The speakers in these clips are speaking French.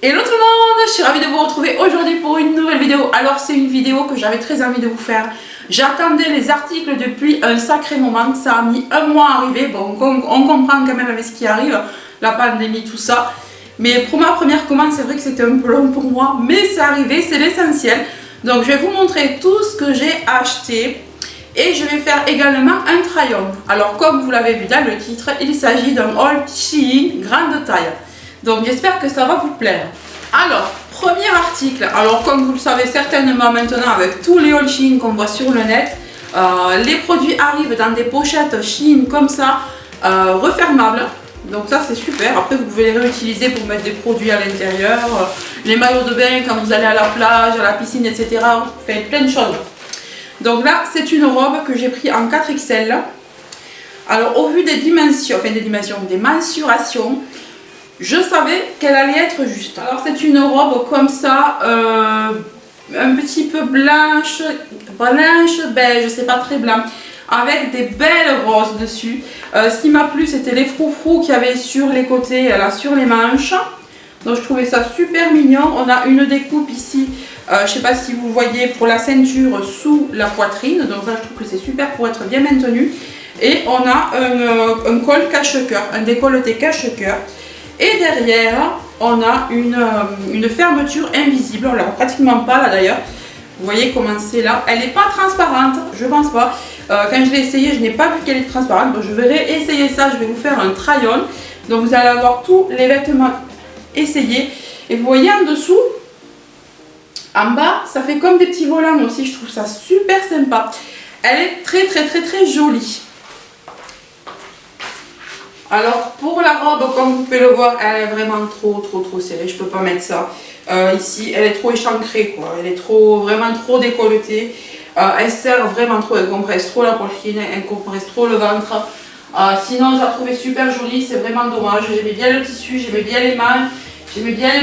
Hello tout le monde, je suis ravie de vous retrouver aujourd'hui pour une nouvelle vidéo. Alors c'est une vidéo que j'avais très envie de vous faire. J'attendais les articles depuis un sacré moment, ça a mis un mois à arriver. Bon, on comprend quand même avec ce qui arrive, la pandémie, tout ça. Mais pour ma première commande, c'est vrai que c'était un peu long pour moi, mais c'est arrivé, c'est l'essentiel. Donc je vais vous montrer tout ce que j'ai acheté. Et je vais faire également un try-on. Alors comme vous l'avez vu dans le titre, il s'agit d'un haul Shein grande taille. Donc j'espère que ça va vous plaire. Alors, premier article. Alors comme vous le savez certainement maintenant avec tous les hauls Shein qu'on voit sur le net, les produits arrivent dans des pochettes Shein comme ça, refermables. Donc ça c'est super. Après vous pouvez les réutiliser pour mettre des produits à l'intérieur. Les maillots de bain quand vous allez à la plage, à la piscine, etc. Vous faites plein de choses. Donc là c'est une robe que j'ai pris en 4XL. Alors au vu des dimensions, des mensurations, je savais qu'elle allait être juste. Alors c'est une robe comme ça, un petit peu blanche, beige, c'est pas très blanc, avec des belles roses dessus. Ce qui m'a plu c'était les froufrous qu'il y avait sur les côtés, là sur les manches. Donc je trouvais ça super mignon. On a une découpe ici, je sais pas si vous voyez, pour la ceinture sous la poitrine. Donc ça je trouve que c'est super pour être bien maintenu. Et on a un col cache-cœur, un décolleté cache-cœur. Et derrière, on a une fermeture invisible. On ne la voit pratiquement pas là d'ailleurs. Vous voyez comment c'est là. Elle n'est pas transparente, je pense pas. Quand je l'ai essayé, je n'ai pas vu qu'elle est transparente. Donc je vais réessayer ça. Je vais vous faire un try-on. Donc vous allez avoir tous les vêtements essayés. Et vous voyez en dessous, en bas, ça fait comme des petits volants aussi. Je trouve ça super sympa. Elle est très jolie. Alors pour la robe, comme vous pouvez le voir, elle est vraiment trop serrée, je peux pas mettre ça. Ici, elle est trop échancrée quoi, elle est vraiment trop décolletée. Elle serre vraiment trop, elle compresse trop la poitrine, elle compresse trop le ventre. Sinon, je la trouvais super jolie, c'est vraiment dommage. J'aimais bien le tissu, j'aimais bien les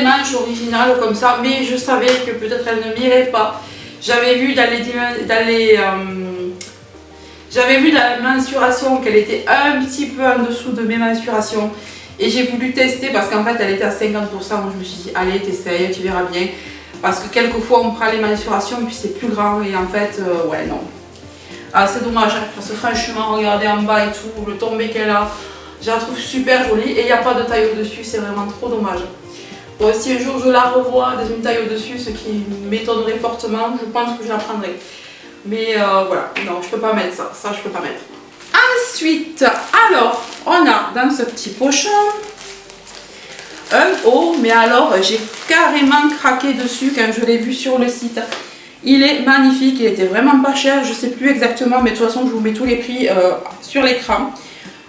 manches originales comme ça, mais je savais que peut-être elle ne m'irait pas. J'avais vu j'avais vu la mensuration qu'elle était un petit peu en dessous de mes mensurations et j'ai voulu tester parce qu'en fait elle était à 50%, donc je me suis dit allez t'essayes, tu verras bien, parce que quelquefois on prend les mensurations puis c'est plus grand et en fait ouais non. C'est dommage hein, parce que franchement regardez en bas et tout, le tombé qu'elle a, je la trouve super jolie et il n'y a pas de taille au dessus, c'est vraiment trop dommage. Bon, si un jour je la revois dans une taille au dessus, ce qui m'étonnerait fortement, je pense que je la prendrai. Mais voilà, non, je peux pas mettre ça, je peux pas mettre. Ensuite, alors, on a dans ce petit pochon un haut, mais alors j'ai carrément craqué dessus quand je l'ai vu sur le site. Il est magnifique, il était vraiment pas cher, je sais plus exactement, mais de toute façon je vous mets tous les prix sur l'écran.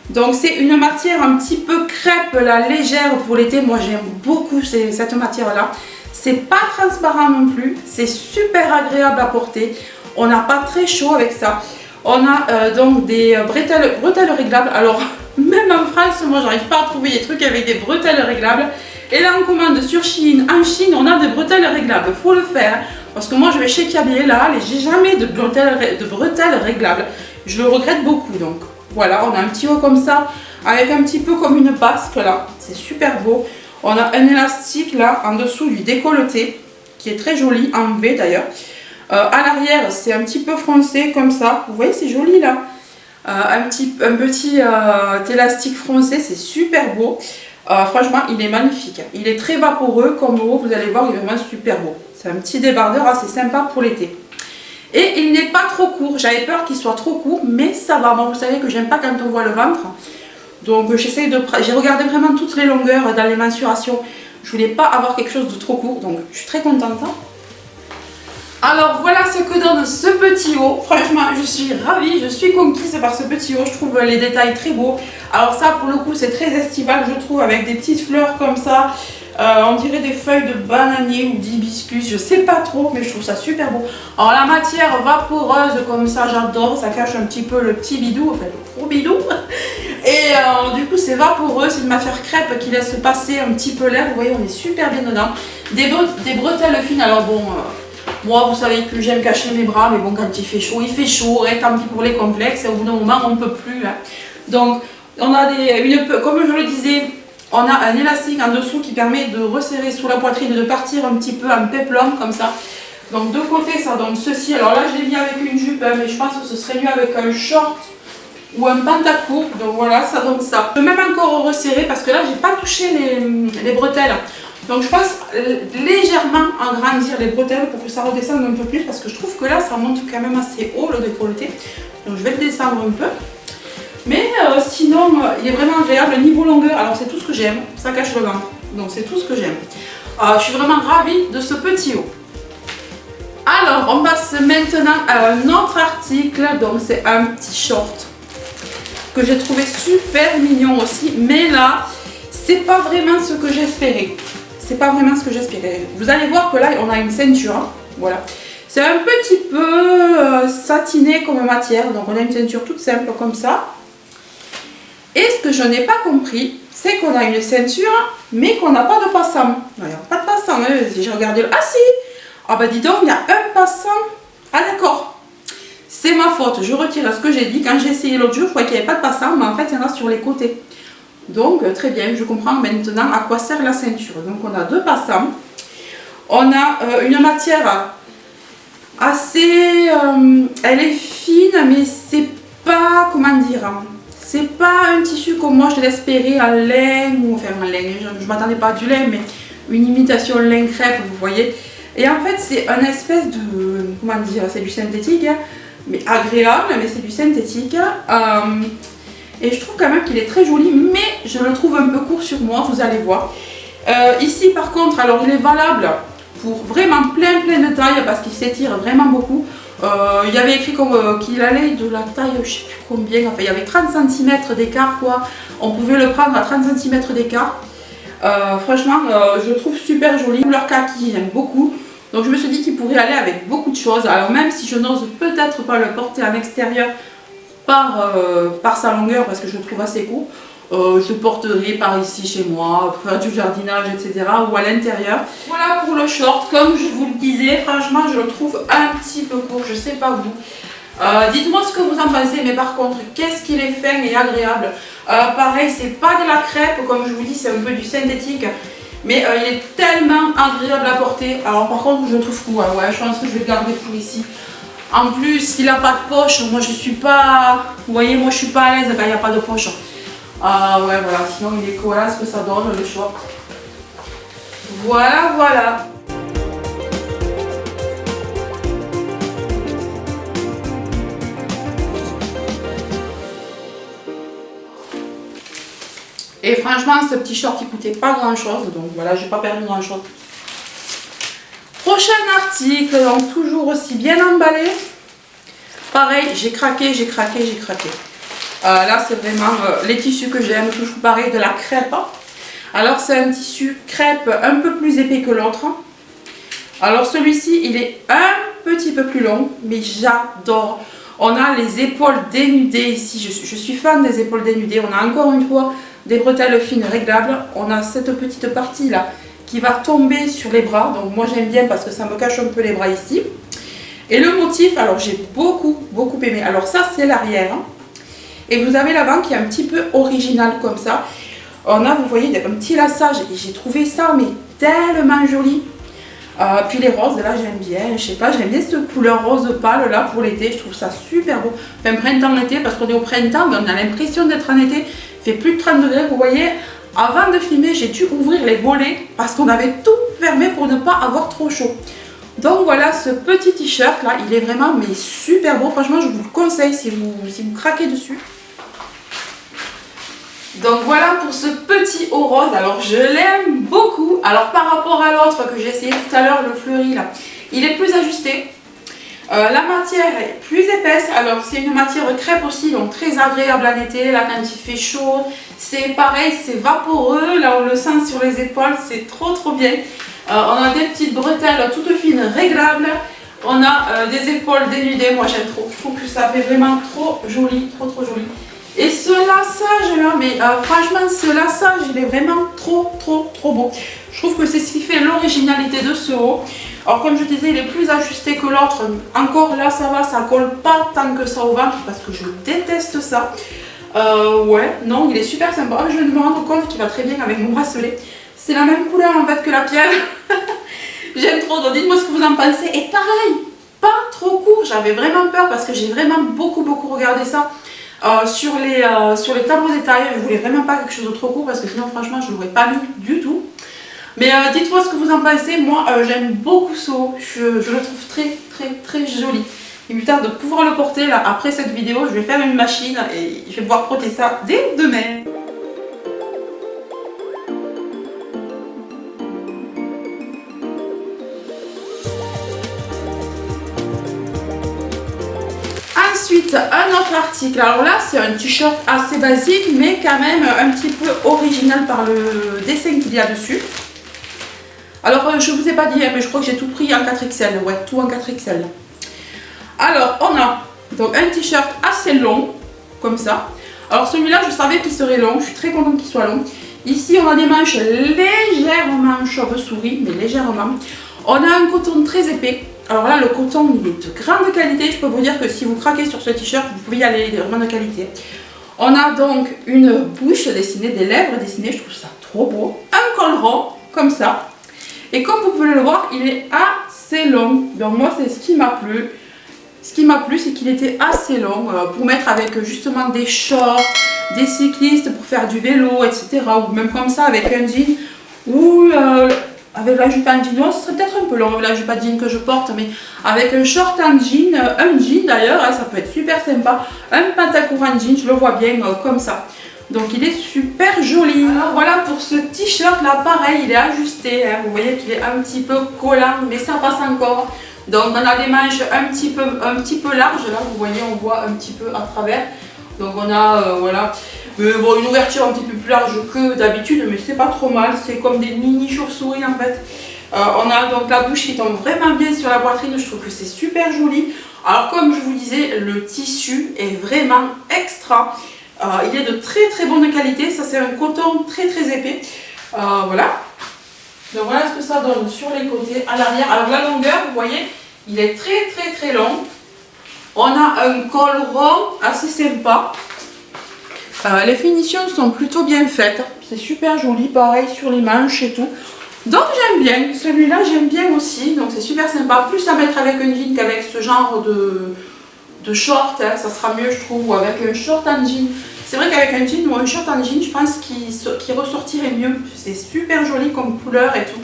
Donc c'est une matière un petit peu crêpe, la légère pour l'été, moi j'aime beaucoup cette matière là. C'est pas transparent non plus, c'est super agréable à porter. On n'a pas très chaud avec ça. On a donc des bretelles réglables. Alors, même en France, moi, j'arrive pas à trouver des trucs avec des bretelles réglables. Et là, on commande sur Shein. En Chine, on a des bretelles réglables. Faut le faire. Parce que moi, je vais chez Kabiela et j'ai jamais de bretelles réglables. Je le regrette beaucoup. Donc, voilà, on a un petit haut comme ça, avec un petit peu comme une basque là. C'est super beau. On a un élastique là, en dessous du décolleté, qui est très joli, en V d'ailleurs. À l'arrière c'est un petit peu froncé comme ça, vous voyez c'est joli là, un petit élastique froncé, c'est super beau. Franchement il est magnifique, il est très vaporeux comme haut, vous allez voir il est vraiment super beau. C'est un petit débardeur assez sympa pour l'été. Et il n'est pas trop court, j'avais peur qu'il soit trop court mais ça va, moi vous savez que j'aime pas quand on voit le ventre. Donc j'ai regardé vraiment toutes les longueurs dans les mensurations, je voulais pas avoir quelque chose de trop court, donc je suis très contente. Alors voilà ce que donne ce petit haut. Franchement je suis ravie, je suis conquise par ce petit haut. Je trouve les détails très beaux. Alors ça pour le coup c'est très estival je trouve, avec des petites fleurs comme ça. On dirait des feuilles de bananier ou d'hibiscus, je sais pas trop mais je trouve ça super beau. Alors la matière vaporeuse comme ça j'adore, ça cache un petit peu le petit bidou, en fait le gros bidou. Et du coup c'est vaporeux, c'est une matière crêpe qui laisse passer un petit peu l'air. Vous voyez on est super bien dedans. Des bretelles fines, alors bon... moi, vous savez que j'aime cacher mes bras, mais bon, quand il fait chaud, et tant pis pour les complexes, au bout d'un moment, on ne peut plus. Hein. Donc, on a comme je le disais, On a un élastique en dessous qui permet de resserrer sous la poitrine et de partir un petit peu en péplum comme ça. Donc de côté ça donne ceci. Alors là je l'ai mis avec une jupe, hein, mais je pense que ce serait mieux avec un short ou un pantacourt. Donc voilà, ça donne ça. Je peux même encore resserrer parce que là j'ai pas touché les bretelles. Donc je pense légèrement agrandir les bretelles pour que ça redescende un peu plus, parce que je trouve que là ça monte quand même assez haut le décolleté. Donc je vais le descendre un peu. Mais sinon il est vraiment agréable. Niveau longueur, alors c'est tout ce que j'aime, ça cache le ventre. Donc c'est tout ce que j'aime. Je suis vraiment ravie de ce petit haut. Alors on passe maintenant à un autre article. Donc c'est un petit short que j'ai trouvé super mignon aussi. Mais là c'est pas vraiment ce que j'espérais. C'est pas vraiment ce que j'espérais. Vous allez voir que là on a une ceinture, hein. Voilà. C'est un petit peu satiné comme matière, donc on a une ceinture toute simple comme ça. Et ce que je n'ai pas compris, c'est qu'on a une ceinture, mais qu'on n'a pas de passant. Il n'y a pas de passant, hein. J'ai regardé le... Ah si! Ah bah dis donc, il y a un passant. Ah d'accord. C'est ma faute, je retire ce que j'ai dit. Quand j'ai essayé l'autre jour, je croyais qu'il n'y avait pas de passant, mais en fait il y en a sur les côtés. Donc très bien, je comprends maintenant à quoi sert la ceinture. Donc on a deux passants. On a une matière assez... elle est fine, mais c'est pas... Comment dire, c'est pas un tissu comme moi je l'espérais en laine, ou enfin en laine, je ne m'attendais pas à du lait, mais une imitation laine crêpe, vous voyez. Et en fait c'est un espèce de... Comment dire, c'est du synthétique, hein, mais agréable, mais c'est du synthétique. Et je trouve quand même qu'il est très joli, mais je le trouve un peu court sur moi, vous allez voir. Ici par contre, alors il est valable pour vraiment plein de tailles, parce qu'il s'étire vraiment beaucoup. Il y avait écrit qu'il allait de la taille, je sais plus combien, enfin il y avait 30 cm d'écart quoi. On pouvait le prendre à 30 cm d'écart. Franchement, je le trouve super joli. Couleur kaki, j'aime beaucoup. Donc je me suis dit qu'il pourrait aller avec beaucoup de choses. Alors même si je n'ose peut-être pas le porter en extérieur, par sa longueur, parce que je le trouve assez court, je le porterai par ici chez moi, pour faire du jardinage, etc. ou à l'intérieur. Voilà pour le short. Comme je vous le disais, franchement je le trouve un petit peu court, je sais pas vous. Dites-moi ce que vous en pensez, mais par contre qu'est-ce qu'il est fin et agréable. Pareil, c'est pas de la crêpe, comme je vous dis, c'est un peu du synthétique, mais il est tellement agréable à porter. Alors par contre je le trouve court, ouais, je pense que je vais le garder pour ici. En plus, il n'a pas de poche. Moi, je suis pas... Vous voyez, moi, je suis pas à l'aise quand il n'y a pas de poche. Ouais, voilà. Sinon, il est voilà ce que ça donne, le short. Voilà, voilà. Et franchement, ce petit short, il coûtait pas grand-chose. Donc, voilà, j'ai pas perdu grand-chose. Prochain article, donc toujours aussi bien emballé. Pareil, j'ai craqué. Là, c'est vraiment les tissus que j'aime, toujours pareil, de la crêpe. Alors, c'est un tissu crêpe un peu plus épais que l'autre. Alors, celui-ci, il est un petit peu plus long, mais j'adore. On a les épaules dénudées ici. Je suis fan des épaules dénudées. On a encore une fois des bretelles fines réglables. On a cette petite partie-là qui va tomber sur les bras. Donc moi j'aime bien parce que ça me cache un peu les bras ici. Et le motif, alors j'ai beaucoup aimé. Alors ça c'est l'arrière. Et vous avez l'avant qui est un petit peu original comme ça. On a, vous voyez, un petit lassage. Et j'ai trouvé ça mais tellement joli. Puis les roses, là j'aime bien. Je sais pas, j'aime bien cette couleur rose pâle là pour l'été. Je trouve ça super beau. Enfin printemps-été, parce qu'on est au printemps, mais on a l'impression d'être en été. Il fait plus de 30 degrés, vous voyez. Avant de filmer, j'ai dû ouvrir les volets parce qu'on avait tout fermé pour ne pas avoir trop chaud. Donc voilà, ce petit t-shirt là, il est vraiment mais super beau. Franchement, je vous le conseille si vous craquez dessus. Donc voilà pour ce petit haut rose. Alors je l'aime beaucoup. Alors par rapport à l'autre que j'ai essayé tout à l'heure, le fleuri là, il est plus ajusté. La matière est plus épaisse. Alors c'est une matière crêpe aussi, donc très agréable en été. Là quand il fait chaud, c'est pareil, c'est vaporeux. Là on le sent sur les épaules, c'est trop bien. On a des petites bretelles toutes fines réglables. On a des épaules dénudées. Moi j'aime trop. Je trouve que ça fait vraiment trop joli, trop joli. Et ce lassage là, mais franchement ce lassage il est vraiment trop beau. Je trouve que c'est ce qui fait l'originalité de ce haut. Alors comme je disais, il est plus ajusté que l'autre. Encore là ça va, ça colle pas tant que ça au ventre parce que je déteste ça. Ouais, non, il est super sympa. Je viens de me rendre compte qu'il va très bien avec mon bracelet. C'est la même couleur en fait que la pierre. J'aime trop, donc dites-moi ce que vous en pensez. Et pareil, pas trop court. J'avais vraiment peur parce que j'ai vraiment beaucoup regardé ça sur les tableaux détails. Je voulais vraiment pas quelque chose de trop court parce que sinon franchement je ne l'aurais pas mis du tout. Mais dites-moi ce que vous en pensez. Moi j'aime beaucoup ce haut. Je le trouve très joli. Il me tarde de pouvoir le porter là. Après cette vidéo, je vais faire une machine et je vais pouvoir porter ça dès demain. Ensuite, un autre article. Alors là, c'est un t-shirt assez basique, mais quand même un petit peu original par le dessin qu'il y a dessus. Alors, je vous ai pas dit, mais je crois que j'ai tout pris en 4XL. Ouais, tout en 4XL. Alors, on a donc un t-shirt assez long, comme ça. Alors, celui-là, je savais qu'il serait long. Je suis très contente qu'il soit long. Ici, on a des manches légèrement chauve-souris, mais légèrement. On a un coton très épais. Alors là, le coton, il est de grande qualité. Je peux vous dire que si vous craquez sur ce t-shirt, vous pouvez y aller, il est vraiment de qualité. On a donc une bouche dessinée, des lèvres dessinées. Je trouve ça trop beau. Un col rond, comme ça. Et comme vous pouvez le voir, il est assez long. Donc moi, c'est ce qui m'a plu. Ce qui m'a plu, c'est qu'il était assez long pour mettre avec justement des shorts, des cyclistes pour faire du vélo, etc. Ou même comme ça avec un jean ou avec la jupe en jean. Ce serait peut-être un peu long la jupe en jean que je porte, mais avec un short en jean, un jean d'ailleurs, ça peut être super sympa. Un pantacourt en jean, je le vois bien comme ça. Donc il est super joli. Alors voilà pour ce t-shirt là, pareil, il est ajusté. Hein. Vous voyez qu'il est un petit peu collant, mais ça passe encore. Donc on a des manches un petit peu larges, là vous voyez on voit un petit peu à travers. Donc on a voilà, bon, une ouverture un petit peu plus large que d'habitude, mais c'est pas trop mal, c'est comme des mini chauves-souris en fait. On a donc la bouche qui tombe vraiment bien sur la poitrine, je trouve que c'est super joli. Alors comme je vous disais, le tissu est vraiment extra, il est de très bonne qualité, ça c'est un coton très épais, voilà. Donc voilà ce que ça donne sur les côtés, à l'arrière. Alors la longueur, vous voyez, il est très long. On a un col rond assez sympa. Les finitions sont plutôt bien faites. C'est super joli, pareil sur les manches et tout. Donc j'aime bien, celui-là j'aime bien aussi. Donc c'est super sympa. Plus à mettre avec un jean qu'avec ce genre de short. Hein, ça sera mieux je trouve, ou avec un short en jean. C'est vrai qu'avec un jean ou un short en jean, je pense qu'il ressortirait mieux. C'est super joli comme couleur et tout.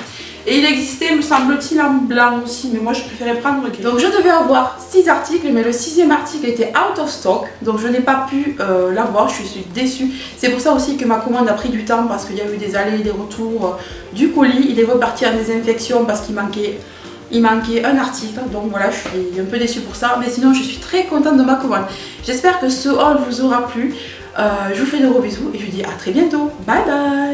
Et il existait, me semble-t-il, en blanc aussi, mais moi je préférais prendre le gris. Donc je devais avoir 6 articles, mais le 6e article était out of stock. Donc je n'ai pas pu l'avoir, je suis déçue. C'est pour ça aussi que ma commande a pris du temps, parce qu'il y a eu des allers et des retours du colis. Il est reparti en désinfection parce qu'il manquait un article, donc voilà, je suis un peu déçue pour ça, mais sinon je suis très contente de ma commande. J'espère que ce haul vous aura plu. Je vous fais de gros bisous et je vous dis à très bientôt. Bye bye.